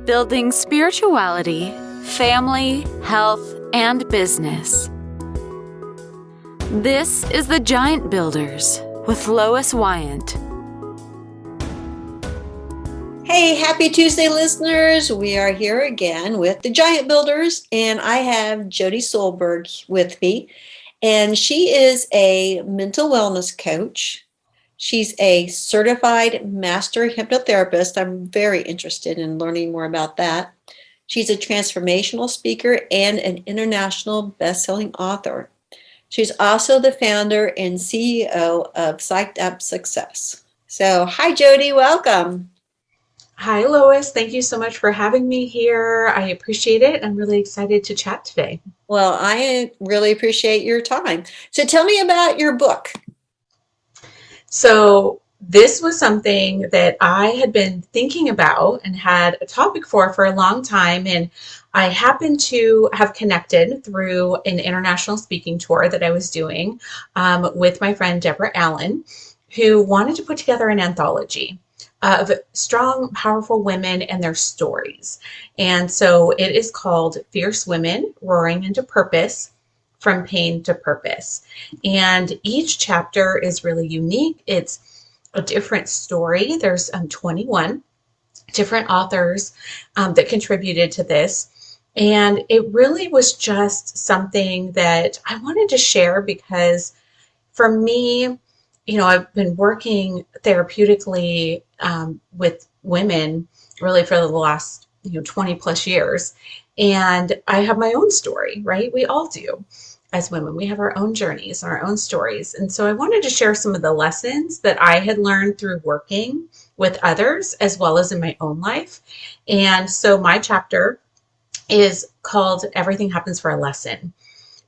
building spirituality, family, health, and business. This is The Giant Builders with Lois Wyant. Hey, happy Tuesday, listeners. We are here again with The Giant Builders, and I have Jody Solbert with me, and she is a mental wellness coach. She's a certified master hypnotherapist. I'm very interested in learning more about that. She's a transformational speaker and an international best-selling author. She's also the founder and CEO of Psyched Up Success. So, hi, Jody. Welcome. Hi, Lois. Thank you so much for having me here. I appreciate it. I'm really excited to chat today. Well, I really appreciate your time. So tell me about your book. So this was something that I had been thinking about and had a topic for a long time. And I happened to have connected through an international speaking tour that I was doing with my friend Deborah Allen, who wanted to put together an anthology of strong, powerful women and their stories. And so it is called Fierce Women Roaring into Purpose, From Pain to Purpose. And each chapter is really unique. It's a different story. There's 21 different authors that contributed to this. And it really was just something that I wanted to share because for me, I've been working therapeutically with women really for the last 20 plus years. And I have my own story, right? We all do as women. We have our own journeys and our own stories. And so I wanted to share some of the lessons that I had learned through working with others as well as in my own life. And so my chapter is called Everything Happens for a Lesson.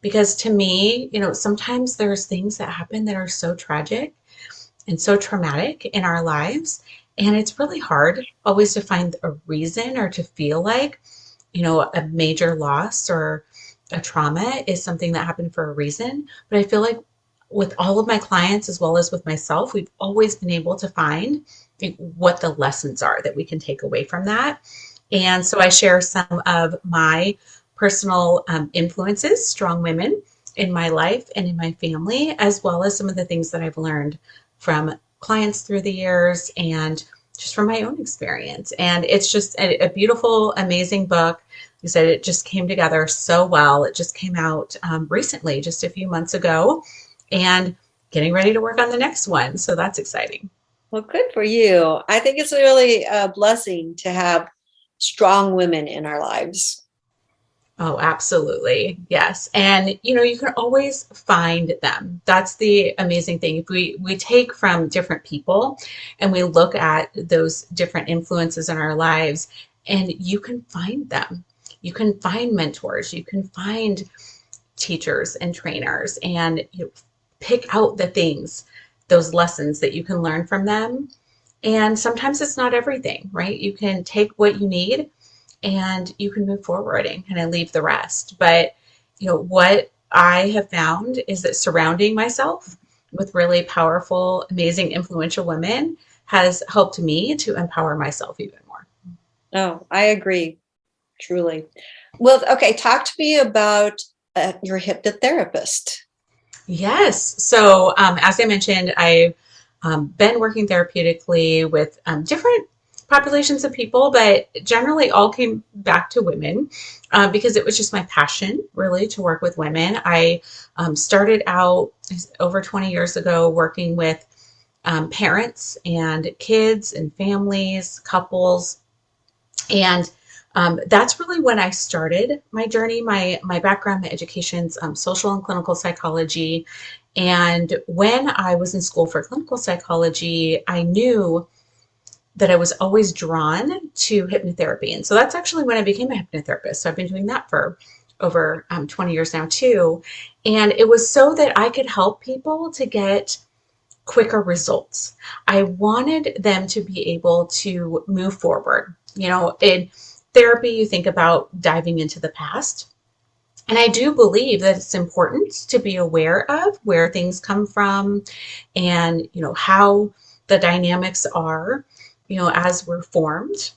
Because to me, sometimes there's things that happen that are so tragic and so traumatic in our lives. And it's really hard always to find a reason or to feel like, a major loss or a trauma is something that happened for a reason. But I feel like with all of my clients, as well as with myself, we've always been able to find what the lessons are that we can take away from that. And so I share some of my personal influences, strong women in my life and in my family, as well as some of the things that I've learned from clients through the years and just from my own experience. And it's just a beautiful, amazing book. You said it just came together so well. It just came out recently, just a few months ago, and getting ready to work on the next one. So that's exciting. Well, good for you. I think it's really a blessing to have strong women in our lives. Oh, absolutely. Yes. And, you can always find them. That's the amazing thing. If we take from different people and we look at those different influences in our lives, and you can find them. You can find mentors. You can find teachers and trainers and pick out the things, those lessons that you can learn from them. And sometimes it's not everything, right? You can take what you need and you can move forward and kind of leave the rest. But, what I have found is that surrounding myself with really powerful, amazing, influential women has helped me to empower myself even more. Oh, I agree. Truly. Well, okay. Talk to me about your hypnotherapist. Yes. So, as I mentioned, I've been working therapeutically with different populations of people, but generally all came back to women because it was just my passion really to work with women. I started out over 20 years ago working with parents and kids and families, couples. And that's really when I started my journey. My background, my education's social and clinical psychology. And when I was in school for clinical psychology, I knew that I was always drawn to hypnotherapy. And so that's actually when I became a hypnotherapist. So I've been doing that for over 20 years now too. And it was so that I could help people to get quicker results. I wanted them to be able to move forward. In therapy, you think about diving into the past. And I do believe that it's important to be aware of where things come from and, how the dynamics are, as we're formed.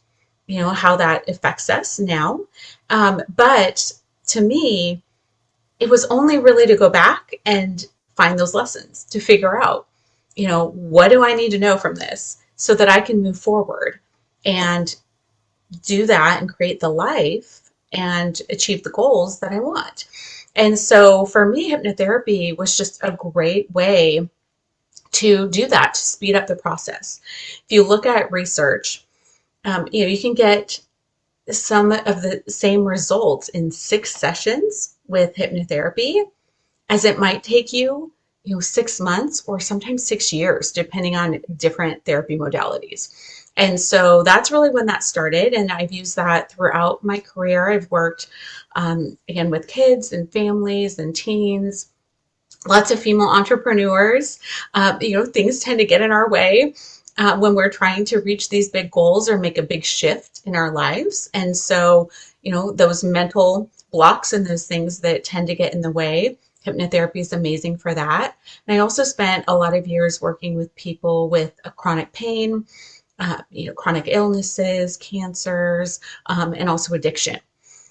how that affects us now. But to me, it was only really to go back and find those lessons to figure out, what do I need to know from this so that I can move forward and do that and create the life and achieve the goals that I want. And so for me, hypnotherapy was just a great way to do that, to speed up the process. If you look at research, you can get some of the same results in 6 sessions with hypnotherapy as it might take you, 6 months or sometimes 6 years, depending on different therapy modalities. And so that's really when that started. And I've used that throughout my career. I've worked, again, with kids and families and teens, lots of female entrepreneurs. Things tend to get in our way when we're trying to reach these big goals or make a big shift in our lives. And so, those mental blocks and those things that tend to get in the way, hypnotherapy is amazing for that. And I also spent a lot of years working with people with a chronic pain, chronic illnesses, cancers, and also addiction.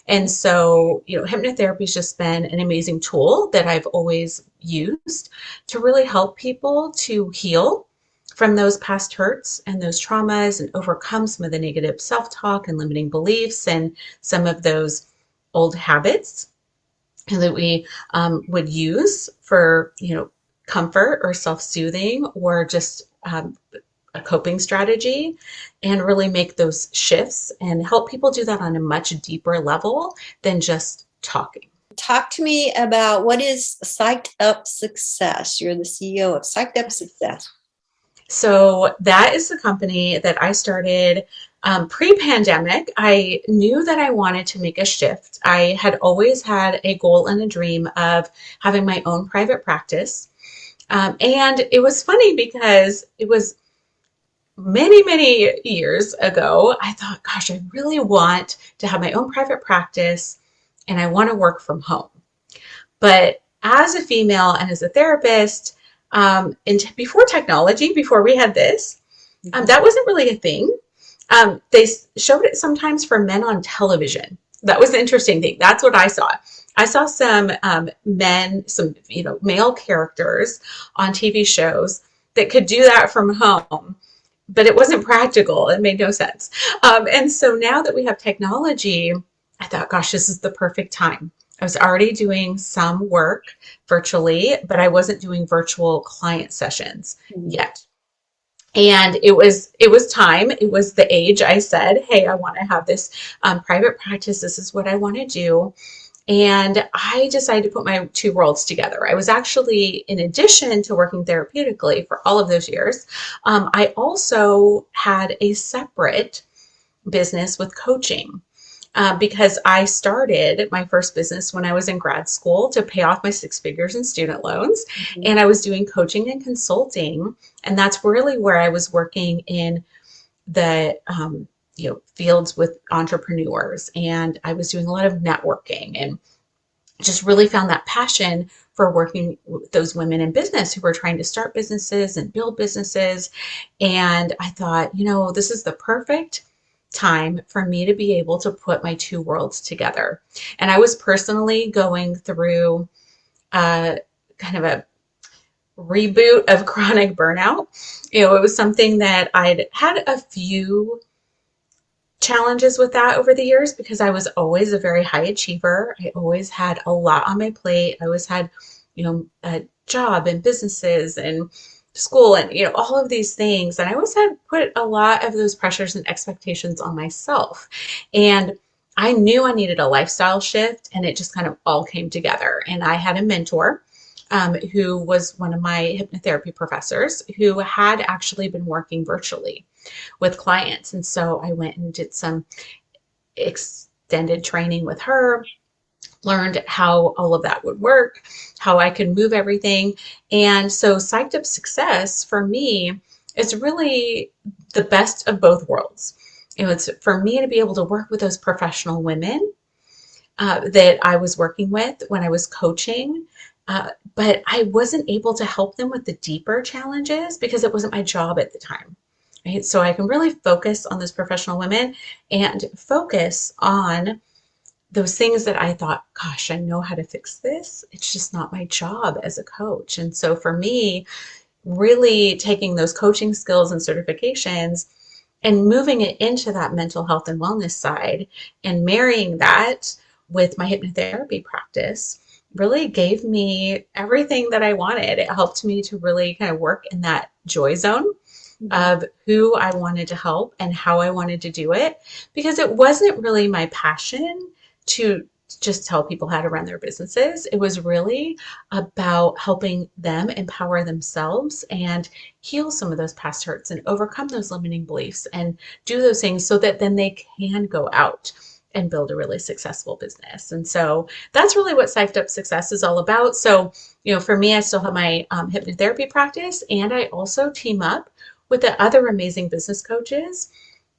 And so, hypnotherapy has just been an amazing tool that I've always used to really help people to heal from those past hurts and those traumas and overcome some of the negative self-talk and limiting beliefs and some of those old habits that we would use for, comfort or self-soothing or just a coping strategy, and really make those shifts and help people do that on a much deeper level than just talking. Talk to me about what is Psyched Up Success. You're the CEO of Psyched Up Success. So that is the company that I started pre-pandemic. I knew that I wanted to make a shift. I had always had a goal and a dream of having my own private practice. And it was funny because it was many, many years ago. I thought, gosh, I really want to have my own private practice and I want to work from home. But as a female and as a therapist, and before technology, before we had this, that wasn't really a thing. They showed it sometimes for men on television. That was the interesting thing. That's what I saw. I saw some men, some male characters on TV shows that could do that from home, but it wasn't practical. It made no sense. And so now that we have technology, I thought, gosh, this is the perfect time. I was already doing some work virtually, but I wasn't doing virtual client sessions yet. And it was time. It was the age. I said, hey, I want to have this private practice. This is what I want to do. And I decided to put my two worlds together. I was actually, in addition to working therapeutically for all of those years, I also had a separate business with coaching. Because I started my first business when I was in grad school to pay off my 6 figures in student loans. Mm-hmm. And I was doing coaching and consulting. And that's really where I was working in the fields with entrepreneurs. And I was doing a lot of networking and just really found that passion for working with those women in business who were trying to start businesses and build businesses. And I thought, this is the perfect time for me to be able to put my two worlds together. And I was personally going through kind of a reboot of chronic burnout. It was something that I'd had a few challenges with that over the years because I was always a very high achiever. I always had a lot on my plate. I always had, a job and businesses and school and all of these things, and I always had put a lot of those pressures and expectations on myself, and I knew I needed a lifestyle shift, and it just kind of all came together. And I had a mentor who was one of my hypnotherapy professors who had actually been working virtually with clients, and so I went and did some extended training with her, learned how all of that would work, how I could move everything. And so Psyched Up Success for me is really the best of both worlds. It's for me to be able to work with those professional women that I was working with when I was coaching, but I wasn't able to help them with the deeper challenges because it wasn't my job at the time. right? So I can really focus on those professional women and focus on those things that I thought, gosh, I know how to fix this. It's just not my job as a coach. And so for me, really taking those coaching skills and certifications and moving it into that mental health and wellness side and marrying that with my hypnotherapy practice really gave me everything that I wanted. It helped me to really kind of work in that joy zone of who I wanted to help and how I wanted to do it, because it wasn't really my passion to just tell people how to run their businesses. It was really about helping them empower themselves and heal some of those past hurts and overcome those limiting beliefs and do those things so that then they can go out and build a really successful business. And so that's really what Psyched Up Success is all about. So, for me, I still have my hypnotherapy practice, and I also team up with the other amazing business coaches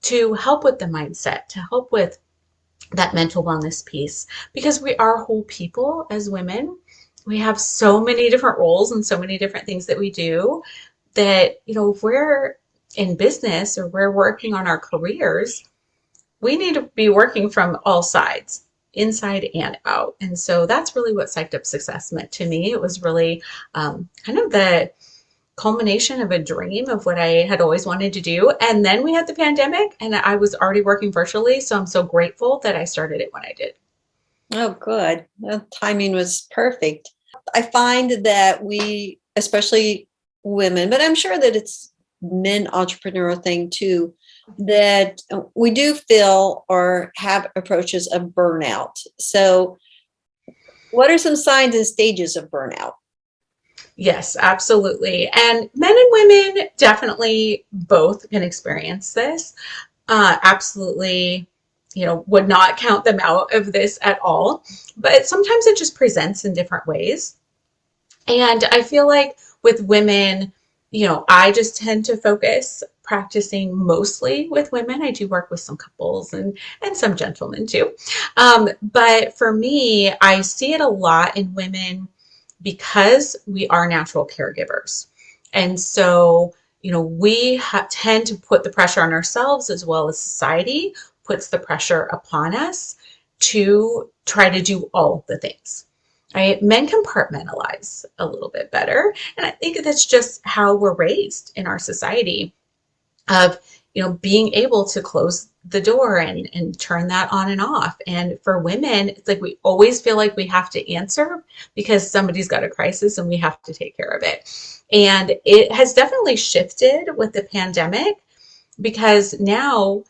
to help with the mindset, to help with that mental wellness piece, because we are whole people as women. We have so many different roles and so many different things that we do that, if we're in business or we're working on our careers, we need to be working from all sides, inside and out. And so that's really what Psyched Up Success meant to me. It was really kind of the culmination of a dream of what I had always wanted to do. And then we had the pandemic and I was already working virtually. So I'm so grateful that I started it when I did. Oh, good. The timing was perfect. I find that we, especially women, but I'm sure that it's men entrepreneurial thing too, that we do feel or have approaches of burnout. So what are some signs and stages of burnout? Yes, absolutely. And men and women definitely both can experience this. Absolutely, would not count them out of this at all. But sometimes it just presents in different ways. And I feel like with women, I just tend to focus practicing mostly with women. I do work with some couples and some gentlemen too. But for me, I see it a lot in women because we are natural caregivers. And so, we tend to put the pressure on ourselves, as well as society puts the pressure upon us to try to do all the things. Right? Men compartmentalize a little bit better. And I think that's just how we're raised in our society of, being able to close the door and turn that on and off. And for women, it's like we always feel like we have to answer because somebody's got a crisis and we have to take care of it. And it has definitely shifted with the pandemic because now,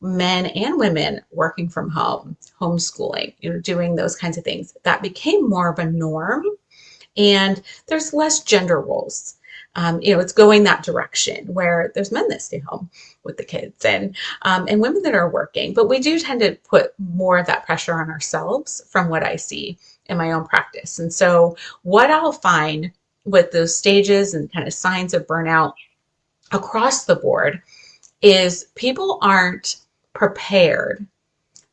men and women working from home, homeschooling, doing those kinds of things, that became more of a norm. And there's less gender roles. It's going that direction where there's men that stay home with the kids and women that are working. But we do tend to put more of that pressure on ourselves from what I see in my own practice. And so what I'll find with those stages and kind of signs of burnout across the board is people aren't prepared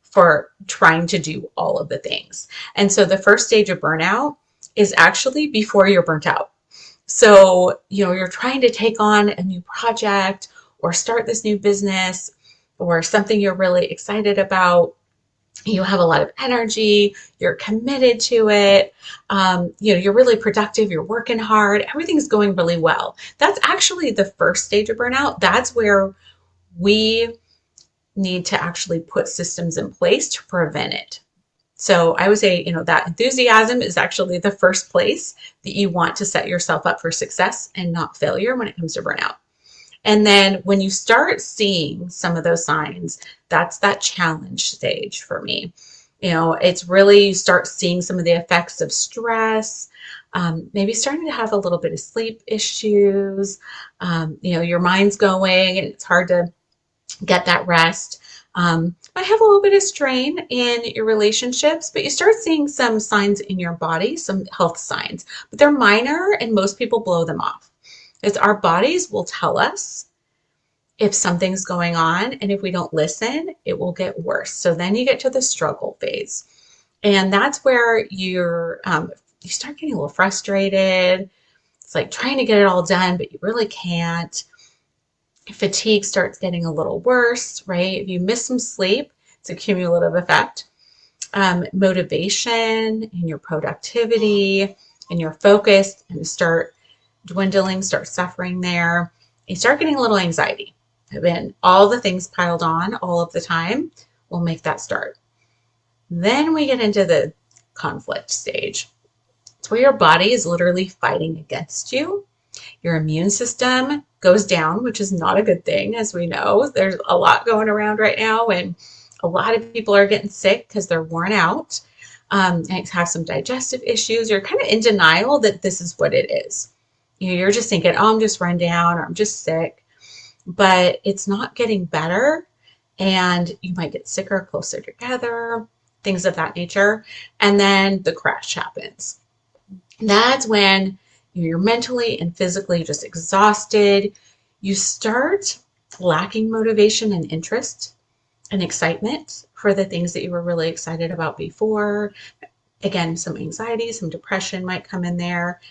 for trying to do all of the things. And so the first stage of burnout is actually before you're burnt out. So, you're trying to take on a new project or start this new business or something you're really excited about. You have a lot of energy, you're committed to it, you're really productive, you're working hard, everything's going really well. That's actually the first stage of burnout. That's where we need to actually put systems in place to prevent it. So I would say, that enthusiasm is actually the first place that you want to set yourself up for success and not failure when it comes to burnout. And then when you start seeing some of those signs, that's that challenge stage for me. It's really you start seeing some of the effects of stress, maybe starting to have a little bit of sleep issues, your mind's going and it's hard to get that rest. Might have a little bit of strain in your relationships, but you start seeing some signs in your body, some health signs, but they're minor and most people blow them off. It's our bodies will tell us if something's going on, and if we don't listen, it will get worse. So then you get to the struggle phase, and that's where you start getting a little frustrated. It's like trying to get it all done, but you really can't. Fatigue starts getting a little worse, right? If you miss some sleep, it's a cumulative effect. Motivation and your productivity and your focus and start dwindling, start suffering there. You start getting a little anxiety. Then all the things piled on all of the time will make that start. Then we get into the conflict stage. It's where your body is literally fighting against you. Your immune system goes down, which is not a good thing, as we know. There's a lot going around right now, and a lot of people are getting sick because they're worn out and have some digestive issues. You're kind of in denial that this is what it is. You're just thinking, oh, I'm just run down or I'm just sick, but it's not getting better, and you might get sicker closer together, things of that nature. And then the crash happens. That's when you're mentally and physically just exhausted. You start lacking motivation and interest and excitement for the things that you were really excited about before. Again, some anxiety, some depression might come in there.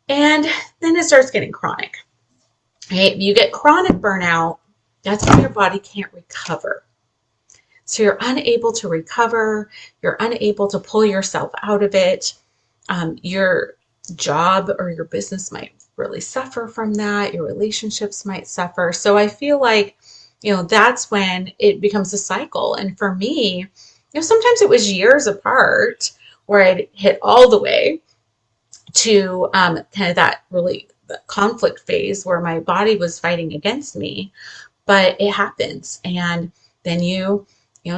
And then it starts getting chronic. Right? You get chronic burnout, that's when your body can't recover. So you're unable to recover, you're unable to pull yourself out of it. Your job or your business might really suffer from that. Your relationships might suffer. So I feel like, that's when it becomes a cycle. And for me, sometimes it was years apart where I'd hit all the way to kind of that really the conflict phase where my body was fighting against me. But it happens. And then you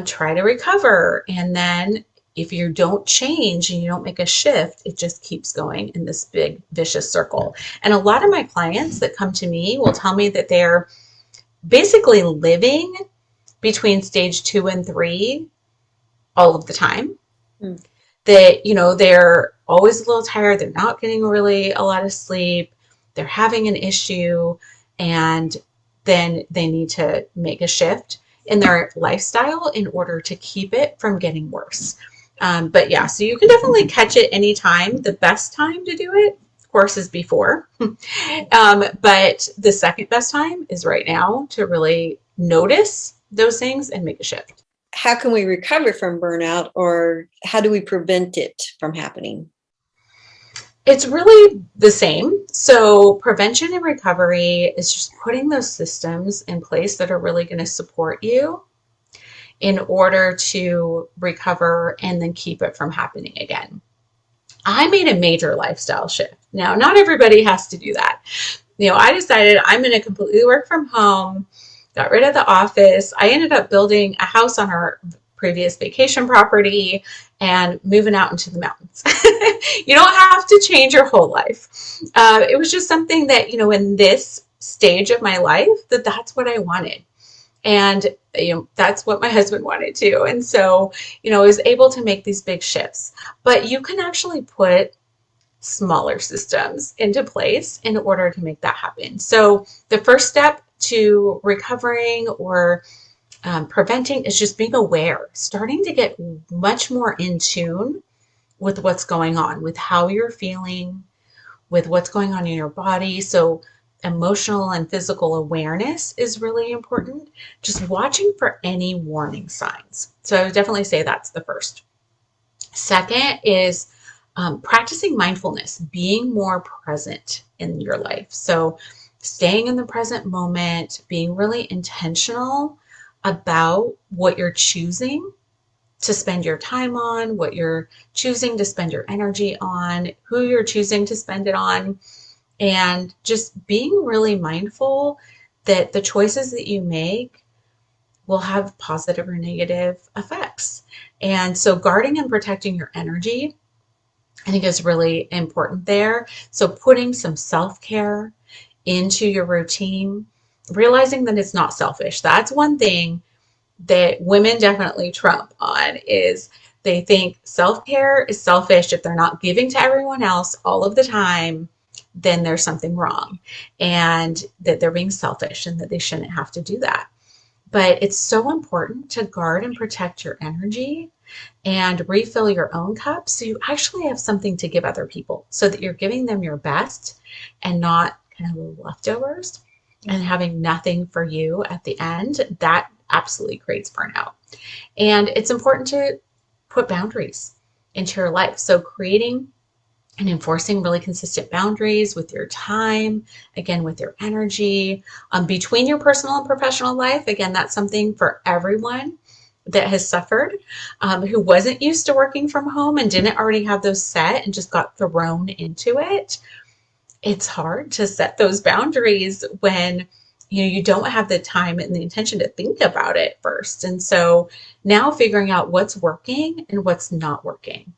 try to recover. And then if you don't change and you don't make a shift, it just keeps going in this big vicious circle. And a lot of my clients that come to me will tell me that they're basically living between stage 2 and 3 all of the time. Mm. That, they're always a little tired. They're not getting really a lot of sleep. They're having an issue, and then they need to make a shift in their lifestyle in order to keep it from getting worse. But yeah, so you can definitely catch it anytime. The best time to do it, of course, is before. But the second best time is right now to really notice those things and make a shift. How can we recover from burnout, or how do we prevent it from happening? It's really the same. So prevention and recovery is just putting those systems in place that are really going to support you in order to recover and then keep it from happening again. I made a major lifestyle shift. Now, not everybody has to do that. I decided I'm going to completely work from home, got rid of the office. I ended up building a house on our previous vacation property and moving out into the mountains. You don't have to change your whole life. It was just something that, in this stage of my life, that's what I wanted. And, that's what my husband wanted too. And so, I was able to make these big shifts. But you can actually put smaller systems into place in order to make that happen. So the first step to recovering or preventing is just being aware, starting to get much more in tune with what's going on, with how you're feeling, with what's going on in your body. So emotional and physical awareness is really important. Just watching for any warning signs. So I would definitely say that's the first. Second is practicing mindfulness, being more present in your life. So staying in the present moment, being really intentional about what you're choosing to spend your time on, what you're choosing to spend your energy on, who you're choosing to spend it on, and just being really mindful that the choices that you make will have positive or negative effects. And so guarding and protecting your energy, I think, is really important there. So putting some self-care into your routine, realizing that it's not selfish. That's one thing that women definitely trump on, is they think self-care is selfish. If they're not giving to everyone else all of the time, then there's something wrong, and that they're being selfish and that they shouldn't have to do that. But it's so important to guard and protect your energy and refill your own cup so you actually have something to give other people, so that you're giving them your best and not kind of leftovers. and having nothing for you at the end, that absolutely creates burnout. And it's important to put boundaries into your life. So creating and enforcing really consistent boundaries with your time, again, with your energy, between your personal and professional life. Again, that's something for everyone that has suffered, who wasn't used to working from home and didn't already have those set and just got thrown into it. It's hard to set those boundaries when you don't have the time and the intention to think about it first. And so now figuring out what's working and what's not working,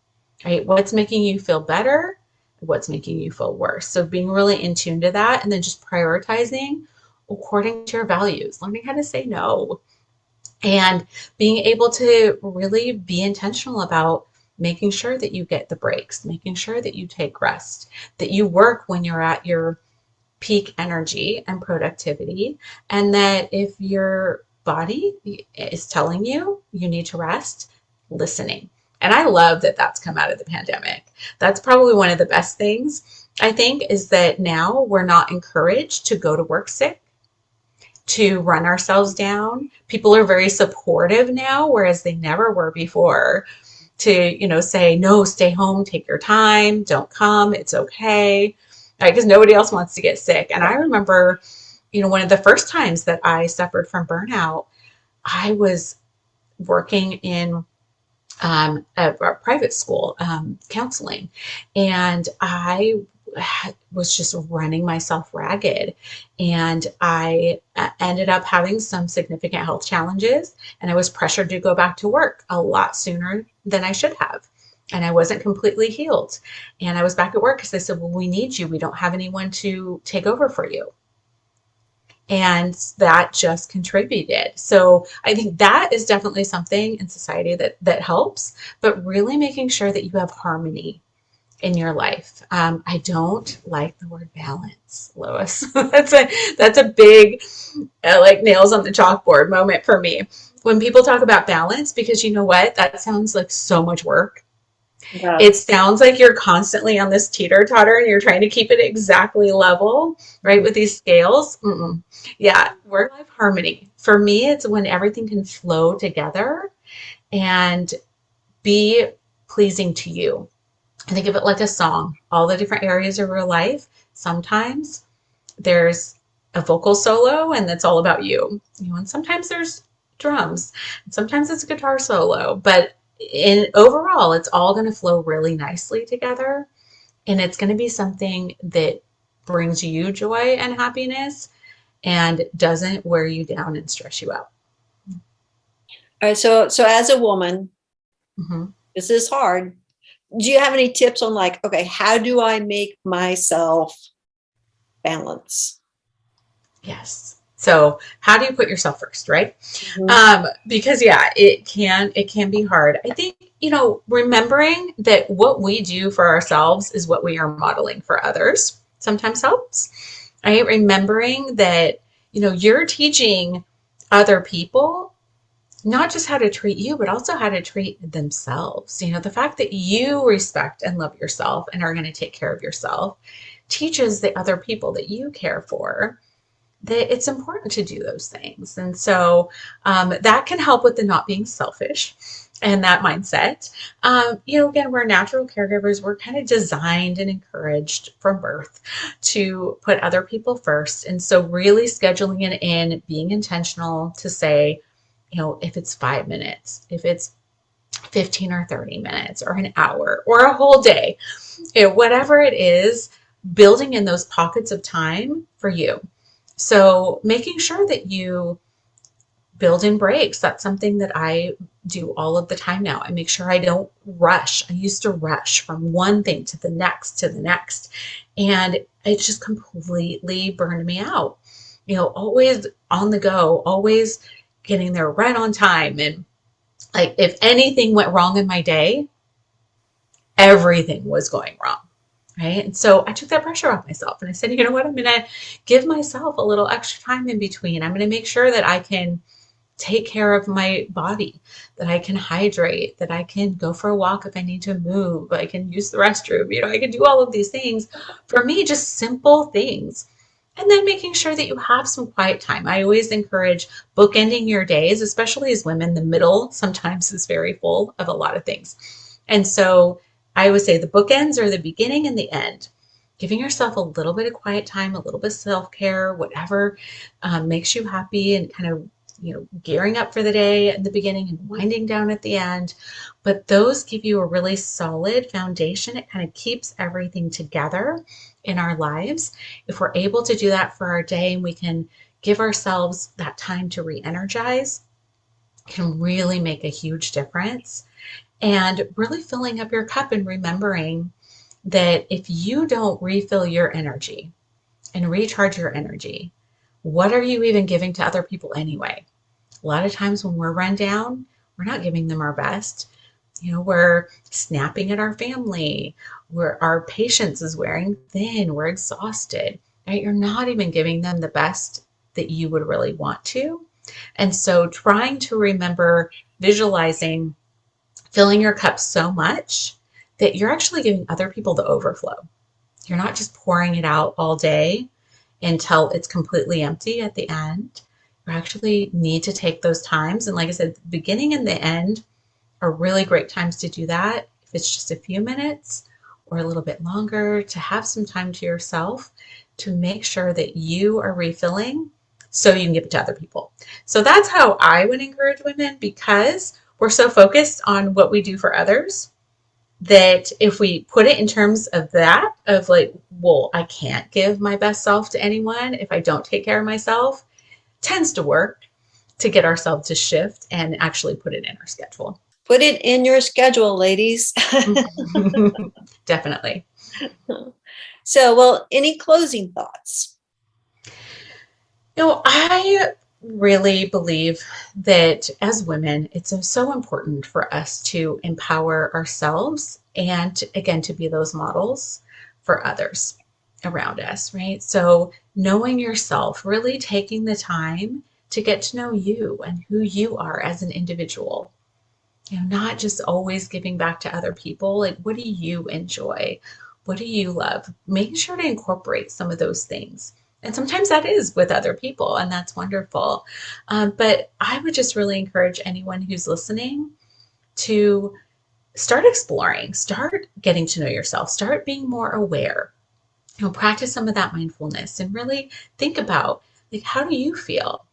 right? What's making you feel better, what's making you feel worse. So being really in tune to that, and then just prioritizing according to your values, learning how to say no, and being able to really be intentional about making sure that you get the breaks, making sure that you take rest, that you work when you're at your peak energy and productivity, and that if your body is telling you you need to rest, listening. And I love that that's come out of the pandemic. That's probably one of the best things, I think, is that now we're not encouraged to go to work sick, to run ourselves down. People are very supportive now, whereas they never were before, to, say, no, stay home, take your time, don't come, it's okay, right? Because nobody else wants to get sick. And I remember, one of the first times that I suffered from burnout, I was working in a private school, counseling, and I was just running myself ragged, and I ended up having some significant health challenges, and I was pressured to go back to work a lot sooner than I should have, and I wasn't completely healed, and I was back at work because they said, well, we need you, we don't have anyone to take over for you. And that just contributed. So I think that is definitely something in society that helps, but really making sure that you have harmony in your life. I don't like the word balance, Lois. that's a big, like nails on the chalkboard moment for me when people talk about balance, because you know what? That sounds like so much work. Yeah. It sounds like you're constantly on this teeter-totter and you're trying to keep it exactly level, right, with these scales. Yeah, work-life harmony. For me, it's when everything can flow together and be pleasing to you. I think of it like a song. All the different areas of your life, sometimes there's a vocal solo and that's all about you. And sometimes there's drums, and sometimes it's a guitar solo, but overall, it's all going to flow really nicely together, and it's going to be something that brings you joy and happiness and doesn't wear you down and stress you out. All right. So as a woman, this is hard. Do you have any tips on okay, how do I make myself balance? Yes. So how do you put yourself first, right? Because it can be hard. I think, remembering that what we do for ourselves is what we are modeling for others sometimes helps, right? Remembering that, you're teaching other people not just how to treat you, but also how to treat themselves. The fact that you respect and love yourself and are going to take care of yourself teaches the other people that you care for that it's important to do those things. And so that can help with the not being selfish and that mindset. Again, we're natural caregivers. We're kind of designed and encouraged from birth to put other people first. And so really scheduling it in, being intentional to say, if it's 5 minutes, if it's 15 or 30 minutes or an hour or a whole day, whatever it is, building in those pockets of time for you. So making sure that you build in breaks. That's something that I do all of the time now. I make sure I don't rush. I used to rush from one thing to the next, and it just completely burned me out. Always on the go, always getting there right on time. And if anything went wrong in my day, everything was going wrong. Right. And so I took that pressure off myself and I said, you know what, I'm going to give myself a little extra time in between. I'm going to make sure that I can take care of my body, that I can hydrate, that I can go for a walk if I need to move, I can use the restroom, I can do all of these things. For me, just simple things. And then making sure that you have some quiet time. I always encourage bookending your days, especially as women. The middle sometimes is very full of a lot of things. And so I would say the bookends are the beginning and the end. Giving yourself a little bit of quiet time, a little bit of self-care, whatever makes you happy, and kind of gearing up for the day at the beginning and winding down at the end. But those give you a really solid foundation. It kind of keeps everything together in our lives. If we're able to do that for our day, and we can give ourselves that time to re-energize, can really make a huge difference. And really filling up your cup and remembering that if you don't refill your energy and recharge your energy, what are you even giving to other people anyway? A lot of times when we're run down, we're not giving them our best. We're snapping at our family. Our patience is wearing thin. We're exhausted, right? You're not even giving them the best that you would really want to. And so trying to remember visualizing filling your cup so much that you're actually giving other people the overflow. You're not just pouring it out all day until it's completely empty at the end. You actually need to take those times. And like I said, the beginning and the end are really great times to do that. If it's just a few minutes or a little bit longer, to have some time to yourself to make sure that you are refilling so you can give it to other people. So that's how I would encourage women, because we're so focused on what we do for others that if we put it in terms of that, of like, well, I can't give my best self to anyone if I don't take care of myself, tends to work to get ourselves to shift and actually put it in our schedule. Put it in your schedule, ladies. Definitely. So, well, any closing thoughts? I really believe that as women, it's so important for us to empower ourselves and, again, to be those models for others around us, right? So knowing yourself, really taking the time to get to know you and who you are as an individual. Not just always giving back to other people. Like, what do you enjoy? What do you love? Making sure to incorporate some of those things. And sometimes that is with other people, and that's wonderful. But I would just really encourage anyone who's listening to start exploring, start getting to know yourself, start being more aware. Practice some of that mindfulness and really think about, like, how do you feel?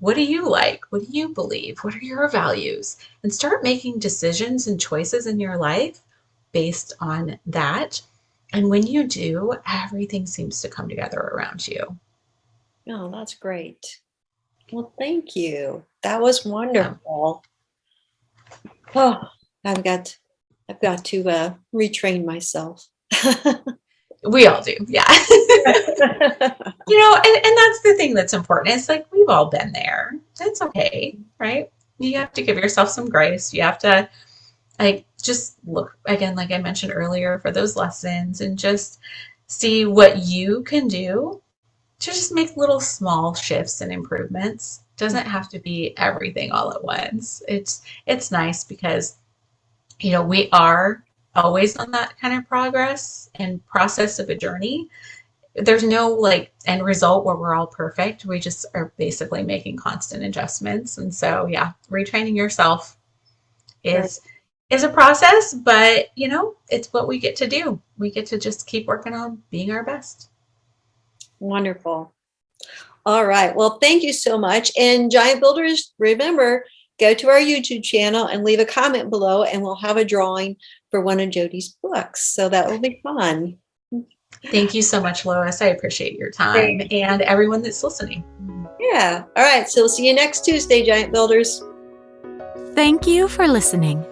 What do you like? What do you believe? What are your values? And start making decisions and choices in your life based on that. And when you do, everything seems to come together around you. Oh, that's great. Well, thank you. That was wonderful. Oh, I've got to retrain myself. We all do, yeah. And that's the thing that's important. It's like, we've all been there. That's okay, right? You have to give yourself some grace. You have to just look again, like I mentioned earlier, for those lessons and just see what you can do to just make little small shifts and improvements. Doesn't have to be everything all at once. It's nice because we are always on that kind of progress and process of a journey. There's no end result where we're all perfect. We just are basically making constant adjustments. And so retraining yourself is a process, but it's what we get to do. We get to just keep working on being our best. Wonderful. All right. Well, thank you so much. And Giant Builders, remember, go to our YouTube channel and leave a comment below, and we'll have a drawing for one of Jody's books. So that will be fun. Thank you so much, Lois. I appreciate your time and everyone that's listening. Yeah. All right. So we'll see you next Tuesday, Giant Builders. Thank you for listening.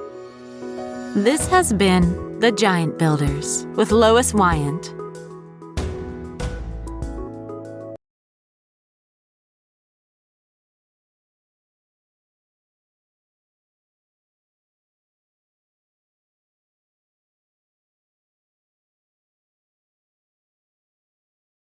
This has been The Giant Builders with Lois Wyant.